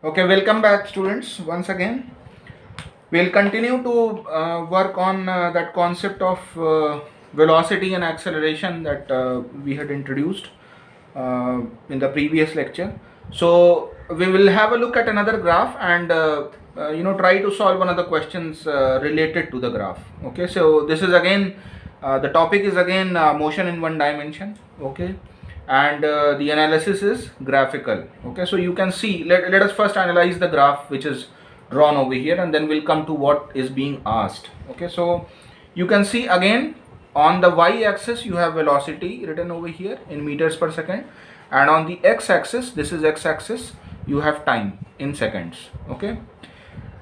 Okay, welcome back students once again. We'll continue to work on that concept of velocity and acceleration that we had introduced in the previous lecture. So we will have a look at another graph and try to solve one of the questions related to the graph. Okay, so this is again the topic is again motion in one dimension. Okay, and the analysis is graphical. Okay, so you can see, let us first analyze the graph which is drawn over here, and then we'll come to what is being asked. Okay, so you can see again on the y-axis you have velocity written over here in meters per second, and on the x-axis, this is x-axis, you have time in seconds. Okay,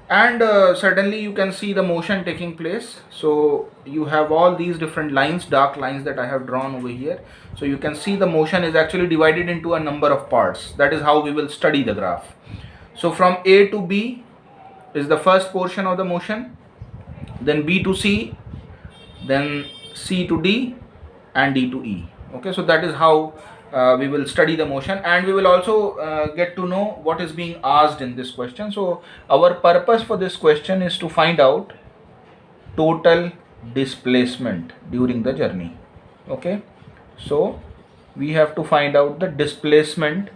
and certainly you can see the motion taking place. So you have all these different lines, dark lines that I have drawn over here. So you can see the motion is actually divided into a number of parts. That is how we will study the graph. So from A to B is the first portion of the motion, then B to C, then C to D, and D to E. Okay, so that is how we will study the motion, and we will also get to know what is being asked in this question. So our purpose for this question is to find out total displacement during the journey. Okay, so we have to find out the displacement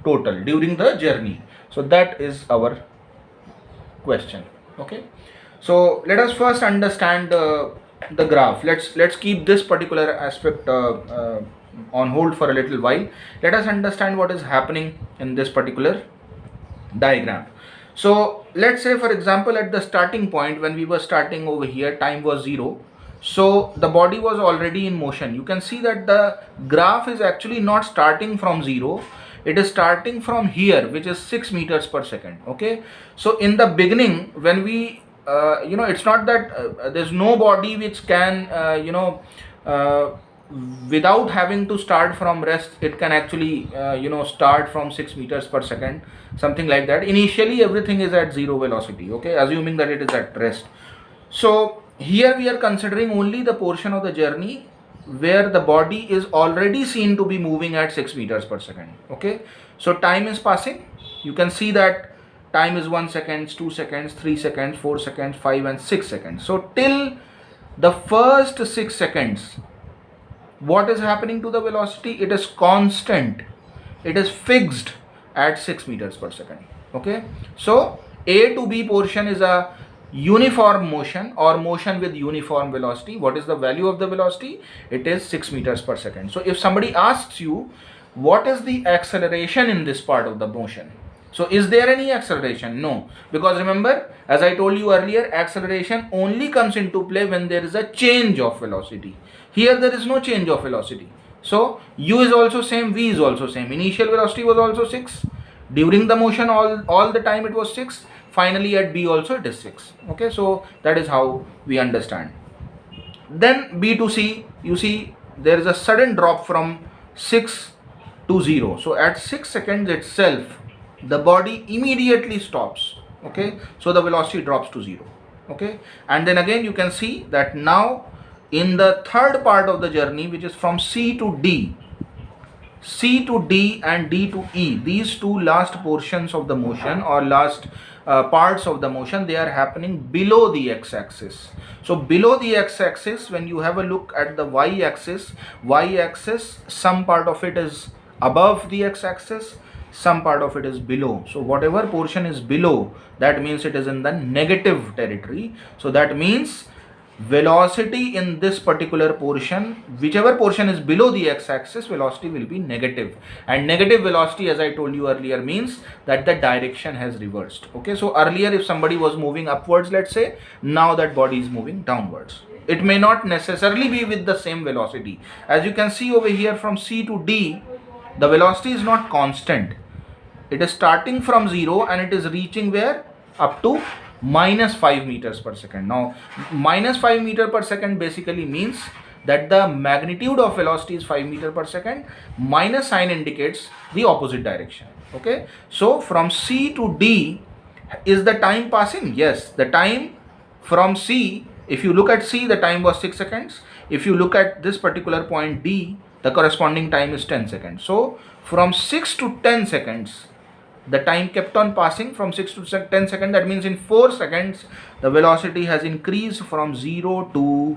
total during the journey. So that is our question. Okay, so let us first understand the graph. Let's keep this particular aspect on hold for a little while. Let us understand what is happening in this particular diagram. So let's say, for example, at the starting point, when we were starting over here, time was 0. So the body was already in motion. You can see that the graph is actually not starting from 0. It is starting from here, which is 6 meters per second. Okay, so in the beginning, when we it's not that there's no body which can without having to start from rest, it can actually start from 6 meters per second, something like that. Initially everything is at zero velocity. Okay, assuming that it is at rest. So here we are considering only the portion of the journey where the body is already seen to be moving at 6 meters per second. Okay, so time is passing. You can see that time is 1 second, 2 seconds, 3 seconds, 4 seconds, 5 and 6 seconds. So till the first 6 seconds, what is happening to the velocity? It is constant. It is fixed at 6 meters per second. Okay, so A to B portion is a uniform motion or motion with uniform velocity. What is the value of the velocity? It is 6 meters per second. So if somebody asks you what is the acceleration in this part of the motion, so is there any acceleration? No, because remember, as I told you earlier, acceleration only comes into play when there is a change of velocity. Here there is no change of velocity. So u is also same, v is also same. Initial velocity was also 6. During the motion, all the time it was 6. Finally at B also it is 6. Okay, so that is how we understand. Then B to C, you see there is a sudden drop from 6 to 0. So at 6 seconds itself, the body immediately stops. Okay, so the velocity drops to 0. Okay, and then again you can see that now in the third part of the journey, which is from C to D, C to D and D to E, these two last portions of the motion or last parts of the motion, they are happening below the x-axis. So below the x-axis, when you have a look at the y-axis, some part of it is above the x-axis, some part of it is below. So whatever portion is below, that means it is in the negative territory. So that means velocity in this particular portion, whichever portion is below the x-axis, velocity will be negative. And negative velocity, as I told you earlier, means that the direction has reversed. Okay, so earlier if somebody was moving upwards, let's say, now that body is moving downwards. It may not necessarily be with the same velocity. As you can see over here, from C to D, the velocity is not constant. It is starting from 0 and it is reaching where? Up to minus 5 meters per second. Now minus 5 meter per second basically means that the magnitude of velocity is 5 meter per second. Minus sign indicates the opposite direction. Okay, so from C to D, is the time passing? Yes, the time from C, if you look at C, the time was 6 seconds. If you look at this particular point D, the corresponding time is 10 seconds. So from 6 to 10 seconds, the time kept on passing from 6 to 10 seconds. That means in 4 seconds the velocity has increased from 0 to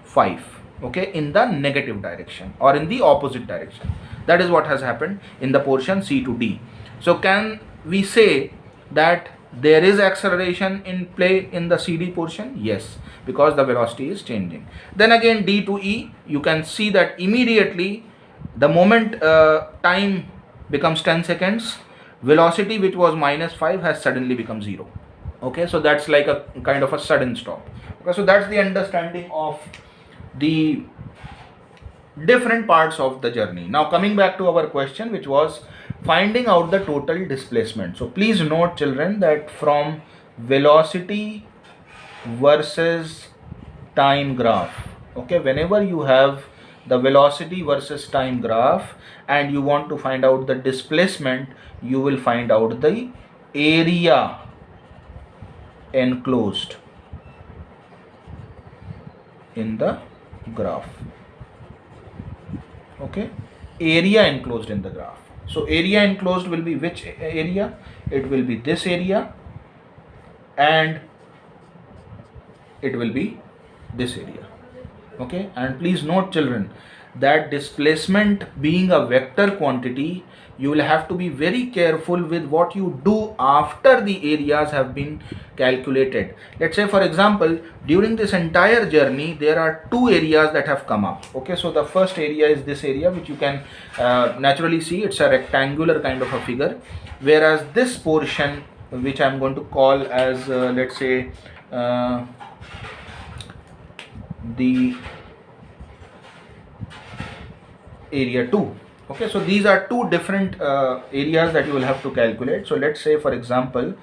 5, okay, in the negative direction or in the opposite direction. That is what has happened in the portion C to D. So can we say that there is acceleration in play in the CD portion? Yes, because the velocity is changing. Then again D to E, you can see that immediately the moment time becomes 10 seconds, velocity which was -5 has suddenly become 0. Okay, so that's like a kind of a sudden stop. Okay, so that's the understanding of the different parts of the journey. Now coming back to our question, which was finding out the total displacement. So please note, children, that from velocity versus time graph, okay, whenever you have the velocity versus time graph and you want to find out the displacement, you will find out the area enclosed in the graph. Okay, area enclosed in the graph. So area enclosed will be which area? It will be this area and it will be this area. Okay, and please note, children, that displacement being a vector quantity, you will have to be very careful with what you do after the areas have been calculated. Let's say, for example, during this entire journey there are two areas that have come up. Okay, so the first area is this area, which you can naturally see it's a rectangular kind of a figure, whereas this portion, which I'm going to call as let's say the area 2. Okay, so these are two different areas that you will have to calculate. So let's say, for example,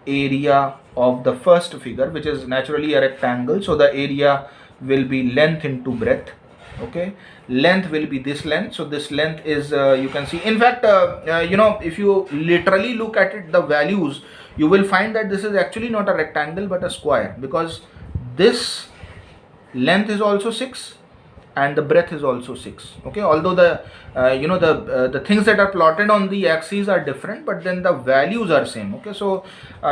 area of the first figure, which is naturally a rectangle, so the area will be length into breadth. Okay, length will be this length, so this length is you can see, in fact if you literally look at it, the values, you will find that this is actually not a rectangle but a square, because this length is also 6 and the breadth is also 6. Okay, although the the things that are plotted on the axes are different, but then the values are same. Okay, so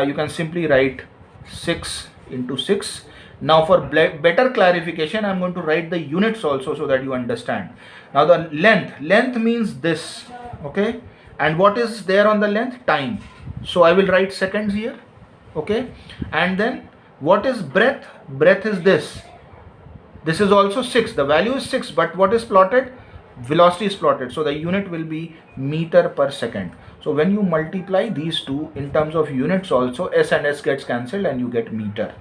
you can simply write 6 into 6. Now for better clarification, I'm going to write the units also so that you understand. Now the length means this. Okay, and what is there on the length? Time. So I will write seconds here. Okay, and then what is breadth? Breadth is this. This is also 6. The value is 6, but what is plotted? Velocity is plotted. So the unit will be meter per second. So when you multiply these two in terms of units also, S and S gets cancelled and you get meter.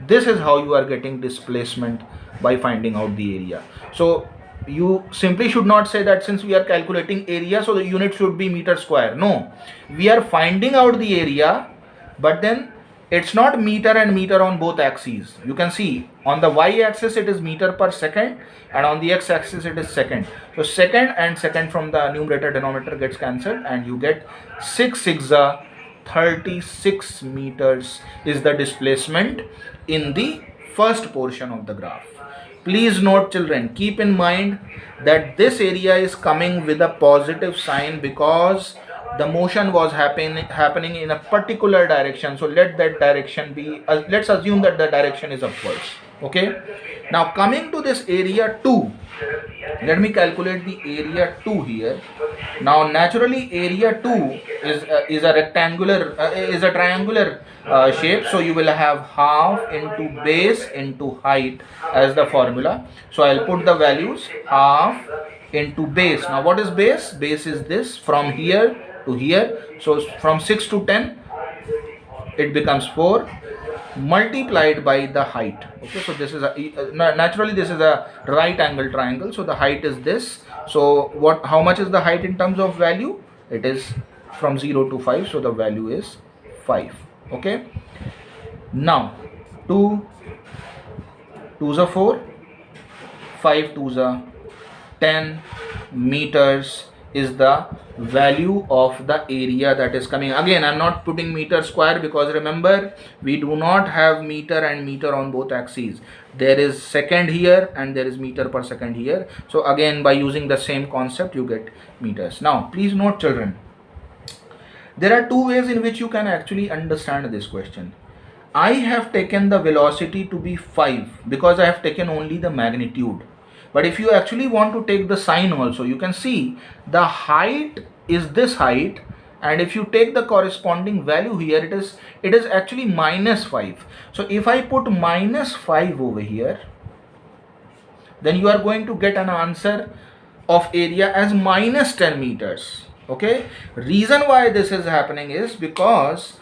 This is how you are getting displacement by finding out the area. So you simply should not say that since we are calculating area, so the unit should be meter square. No, we are finding out the area, but then it's not meter and meter on both axes. You can see on the y-axis it is meter per second and on the x-axis it is second. So second and second from the numerator denominator gets cancelled and you get 6 6 36 meters is the displacement in the first portion of the graph. Please note, children, keep in mind that this area is coming with a positive sign because the motion was happening in a particular direction. So let that direction be, let's assume that the direction is upwards. Okay, now coming to this area 2, let me calculate the area 2 here. Now naturally area 2 is a rectangular is a triangular shape, so you will have half into base into height as the formula. So I'll put the values, half into base. Now what is base? Base is this, from here to here. So from 6 to 10 it becomes 4 multiplied by the height. Okay, so this is a naturally this is a right angle triangle, so the height is this. So what, how much is the height in terms of value? It is from 0 to 5, so the value is 5. Okay, now 2 2s are 4, 5 2s are 10 meters is the value of the area that is coming. Again, I'm not putting meter square because remember, we do not have meter and meter on both axes. There is second here and there is meter per second here. So again, by using the same concept, you get meters. Now, please note, children, there are two ways in which you can actually understand this question. I have taken the velocity to be 5 because I have taken only the magnitude. But if you actually want to take the sign also, you can see the height is this height, and if you take the corresponding value here, it is actually -5. So if I put -5 over here, then you are going to get an answer of area as -10 meters. Okay, reason why this is happening is because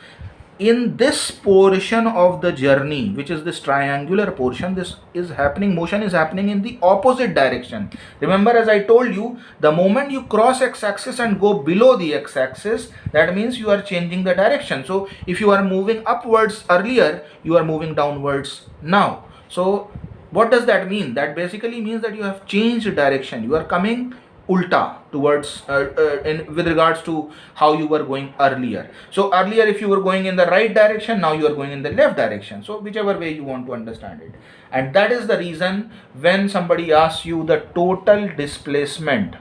in this portion of the journey, which is this triangular portion, motion is happening in the opposite direction. Remember, as I told you, the moment you cross x-axis and go below the x-axis, that means you are changing the direction. So if you are moving upwards earlier, you are moving downwards now. So what does that mean? That basically means that you have changed direction. You are coming ulta towards with regards to how you were going earlier. So earlier, if you were going in the right direction, now you are going in the left direction. So whichever way you want to understand it. And that is the reason when somebody asks you the total displacement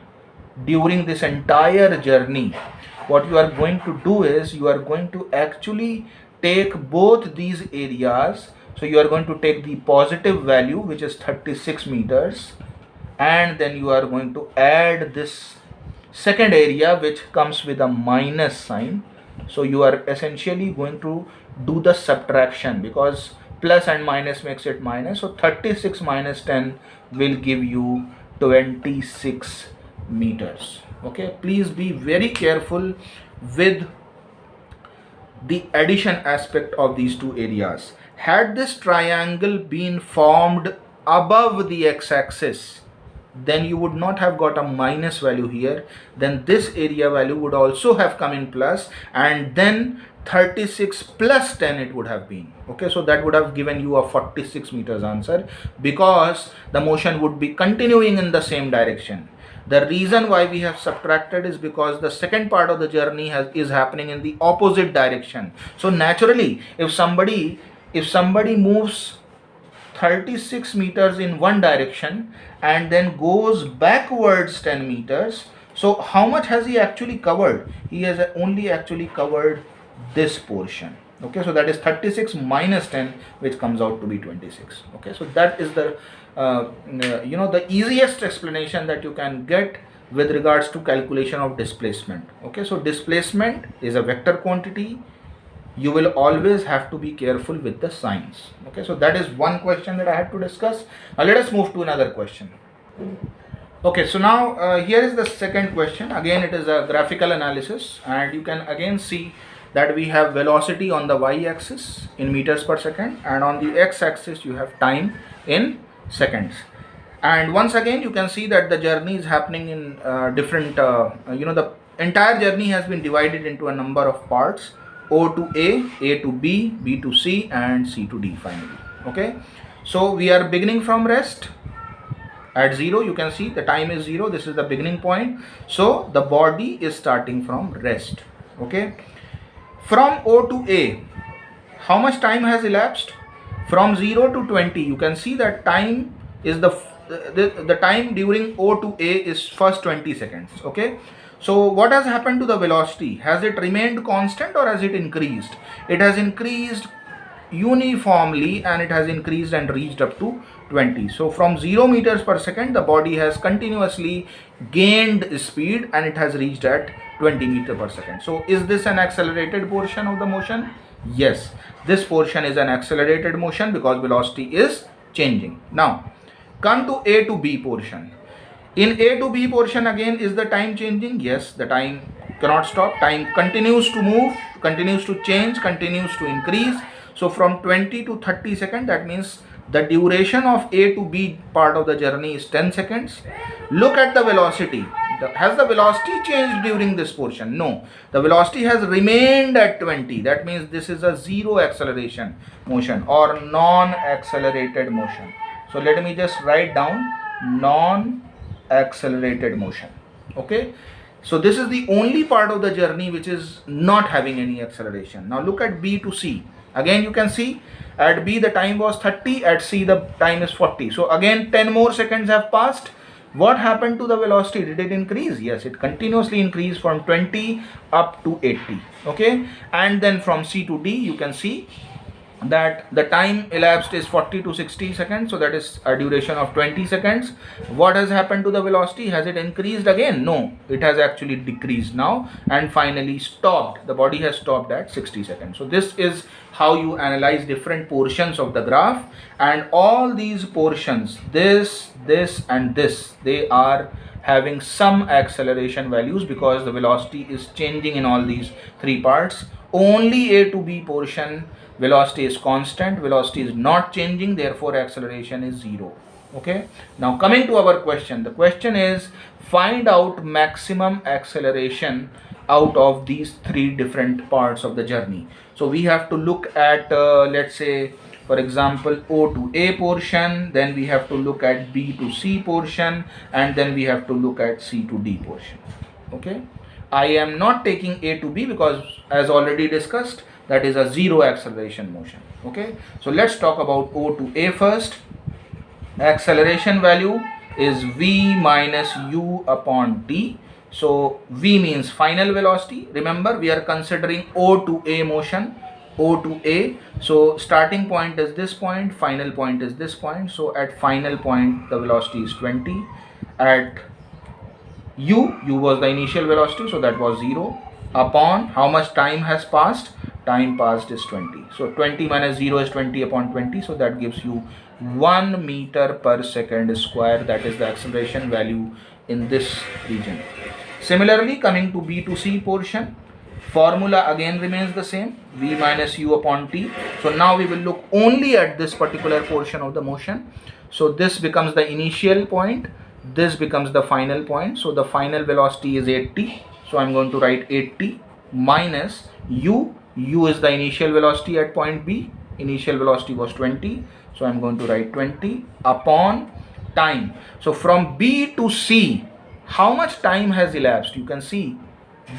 during this entire journey, what you are going to do is you are going to actually take both these areas. So you are going to take the positive value, which is 36 meters, and then you are going to add this second area which comes with a minus sign. So you are essentially going to do the subtraction because plus and minus makes it minus. So 36 minus 10 will give you 26 meters. Okay, please be very careful with the addition aspect of these two areas. Had this triangle been formed above the x-axis, then you would not have got a minus value here. Then this area value would also have come in plus, and then 36 plus 10 it would have been. Okay, so that would have given you a 46 meters answer because the motion would be continuing in the same direction. The reason why we have subtracted is because the second part of the journey is happening in the opposite direction. So naturally, if somebody moves 36 meters in one direction and then goes backwards 10 meters, so how much has he actually covered? He has only actually covered this portion. Okay, so that is 36 minus 10, which comes out to be 26. Okay, so that is the the easiest explanation that you can get with regards to calculation of displacement. Okay, so displacement is a vector quantity. You will always have to be careful with the signs. Okay, so that is one question that I had to discuss. Now let us move to another question. Okay, so now here is the second question. Again, it is a graphical analysis, and you can again see that we have velocity on the y-axis in meters per second, and on the x-axis you have time in seconds. And once again, you can see that the journey is happening in different, the entire journey has been divided into a number of parts: O to A to B, B to C, and C to D finally. Okay, so we are beginning from rest at 0. You can see the time is 0. This is the beginning point. So the body is starting from rest. Okay, from O to A, how much time has elapsed? From 0 to 20, you can see that time is the time during O to A is first 20 seconds. Okay, so what has happened to the velocity? Has it remained constant or has it increased? It has increased uniformly, and it has increased and reached up to 20. So from 0 meters per second, the body has continuously gained speed and it has reached at 20 meters per second. So is this an accelerated portion of the motion? Yes, this portion is an accelerated motion because velocity is changing. Now come to A to B portion. In A to B portion, again, is the time changing? Yes, the time cannot stop. Time continues to move, continues to change, continues to increase. So from 20 to 30 seconds, that means the duration of A to B part of the journey is 10 seconds. Look at the velocity. Has the velocity changed during this portion? No. The velocity has remained at 20. That means this is a zero acceleration motion or non-accelerated motion. So let me just write down non-accelerated motion. Okay. So this is the only part of the journey which is not having any acceleration. Now look at B to C. Again you can see at B the time was 30, at C the time is 40. So again 10 more seconds have passed. What happened to the velocity? Did it increase? Yes, it continuously increased from 20 up to 80. Okay, and then from C to D you can see that the time elapsed is 40 to 60 seconds, so that is a duration of 20 seconds. What has happened to the velocity? Has it increased again? No, it has actually decreased now and finally stopped. The body has stopped at 60 seconds. So this is how you analyze different portions of the graph, and all these portions, this and this, they are having some acceleration values because the velocity is changing in all these three parts. Only A to B portion velocity is constant, velocity is not changing, therefore acceleration is 0. Okay, now coming to our question, the question is find out maximum acceleration out of these three different parts of the journey. So we have to look at let's say for example O to A portion, then we have to look at B to C portion, and then we have to look at C to D portion. Okay, I am not taking A to B because as already discussed, that is a zero acceleration motion. Okay, so let's talk about O to A first. Acceleration value is V minus U upon T. So V means final velocity. Remember, we are considering O to A motion. O to A. So starting point is this point, final point is this point. So at final point the velocity is 20. At U was the initial velocity, so that was 0. Upon how much time has passed? Time passed is 20. So 20 minus 0 is 20 upon 20. So that gives you 1 meter per second square. That is the acceleration value in this region. Similarly, coming to B to C portion, formula again remains the same, V minus U upon T. So now we will look only at this particular portion of the motion. So this becomes the initial point, this becomes the final point. So the final velocity is 80. So I'm going to write 80 minus U. U is the initial velocity at point B. Initial velocity was 20. So I'm going to write 20 upon time. So from B to C, how much time has elapsed? You can see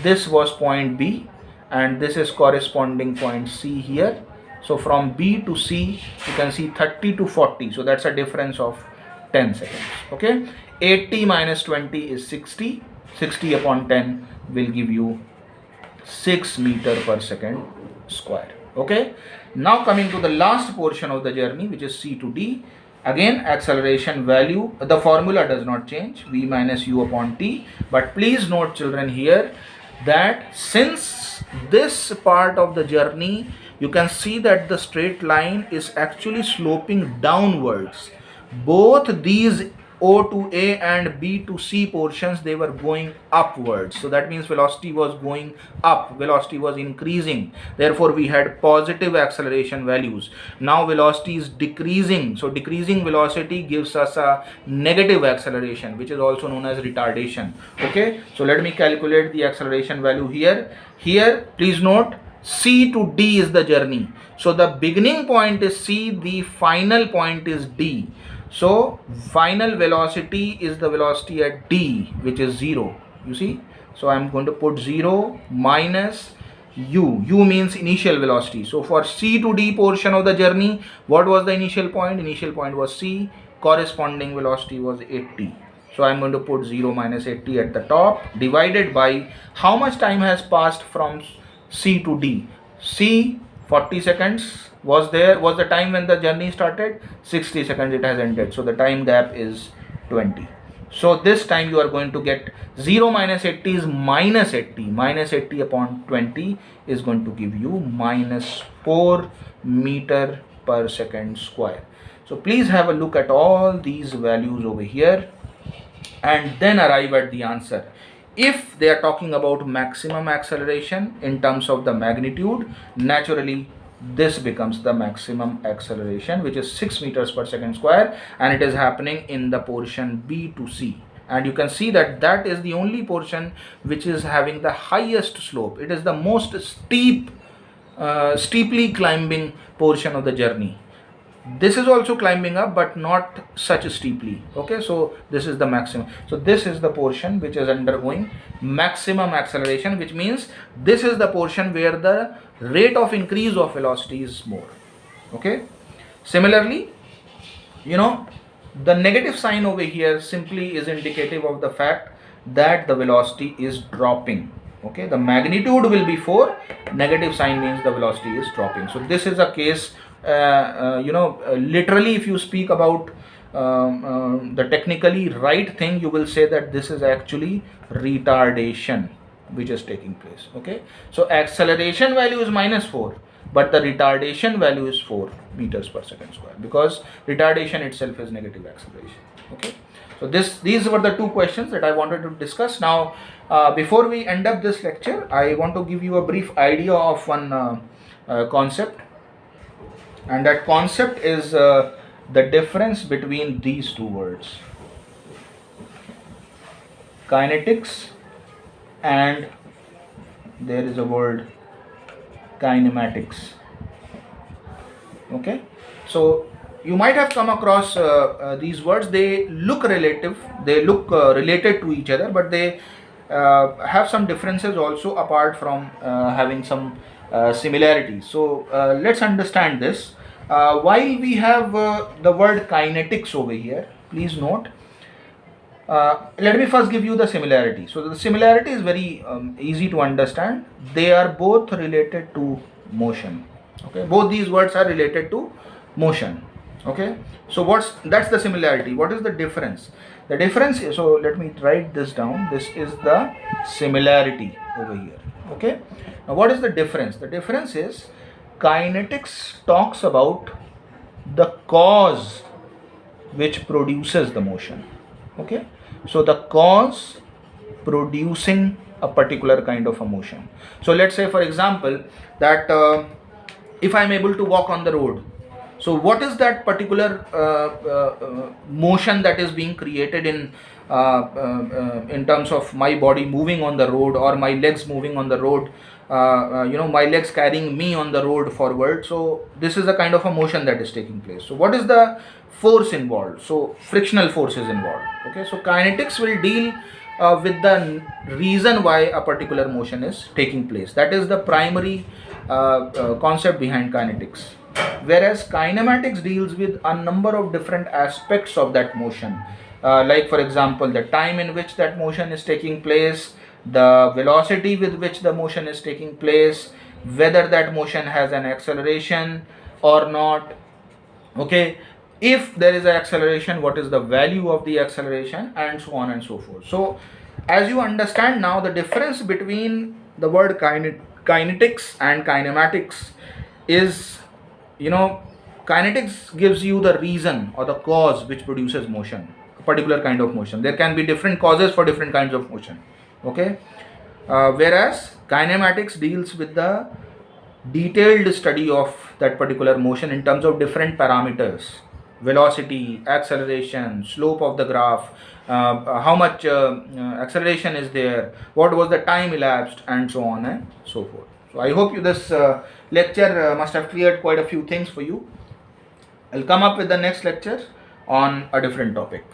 this was point B and this is corresponding point C here. So from B to C, you can see 30 to 40. So that's a difference of 10 seconds. Okay, 80 minus 20 is 60. 60 upon 10 will give you 6 meter per second square. Okay, now coming to the last portion of the journey, which is C to D. Again, acceleration value, the formula does not change, V minus U upon T. But please note children here that since this part of the journey, you can see that the straight line is actually sloping downwards. Both these O to A and B to C portions, they were going upwards. So that means velocity was going up, velocity was increasing. Therefore, we had positive acceleration values. Now velocity is decreasing. So decreasing velocity gives us a negative acceleration, which is also known as retardation. Okay, so let me calculate the acceleration value here. Here, please note, C to D is the journey. So the beginning point is C, the final point is D. So final velocity is the velocity at D, which is 0. You see, so I'm going to put 0 minus U. U means initial velocity. So for C to D portion of the journey, what was the initial point? Initial point was C, corresponding velocity was 80. So I'm going to put 0 minus 80 at the top, divided by how much time has passed from C to D. C, 40 seconds was the time when the journey started. 60 seconds it has ended. So the time gap is 20. So this time you are going to get 0 minus 80 is minus 80. Minus 80 upon 20 is going to give you minus 4 meter per second square. So please have a look at all these values over here and then arrive at the answer. If they are talking about maximum acceleration in terms of the magnitude, naturally this becomes the maximum acceleration, which is 6 meters per second square, and it is happening in the portion B to C. And you can see that that is the only portion which is having the highest slope. It is the most steeply climbing portion of the journey. This is also climbing up, but not such steeply. Okay, so this is the maximum. So this is the portion which is undergoing maximum acceleration, which means this is the portion where the rate of increase of velocity is more. Okay, similarly, the negative sign over here simply is indicative of the fact that the velocity is dropping. Okay, the magnitude will be 4, negative sign means the velocity is dropping. So this is a case, literally if you speak about the technically right thing, you will say that this is actually retardation which is taking place. Okay, so acceleration value is -4, but the retardation value is 4 meters per second square, because retardation itself is negative acceleration. Okay, so these were the two questions that I wanted to discuss. Now before we end up this lecture, I want to give you a brief idea of one concept, and that concept is the difference between these two words, kinetics, and there is a word kinematics. Okay, so you might have come across these words. They look relative, they look related to each other, but they have some differences also, apart from having some similarities. So let's understand this. While we have the word kinetics over here, please note, let me first give you the similarity. So the similarity is very easy to understand. They are both related to motion. Okay, both these words are related to motion. Okay, so that's the similarity. What is the difference? The difference is, so let me write this down. This is the similarity over here. Okay, now what is the difference? The difference is kinetics talks about the cause which produces the motion. Okay, so the cause producing a particular kind of a motion. So let's say, for example, that if I'm able to walk on the road, so what is that particular motion that is being created in terms of my body moving on the road, or my legs moving on the road, my legs carrying me on the road forward. So this is a kind of a motion that is taking place. So what is the force involved? So frictional force is involved. Okay, so kinetics will deal with the reason why a particular motion is taking place. That is the primary concept behind kinetics, whereas kinematics deals with a number of different aspects of that motion, like for example, the time in which that motion is taking place, the velocity with which the motion is taking place, whether that motion has an acceleration or not. Okay, if there is an acceleration, what is the value of the acceleration, and so on and so forth. So as you understand now, the difference between the word kinetics and kinematics is, kinetics gives you the reason or the cause which produces motion, a particular kind of motion. There can be different causes for different kinds of motion. Okay, whereas kinematics deals with the detailed study of that particular motion in terms of different parameters: velocity, acceleration, slope of the graph, how much acceleration is there, what was the time elapsed, and so on and so forth. So I hope this lecture must have cleared quite a few things for you. I'll come up with the next lecture on a different topic.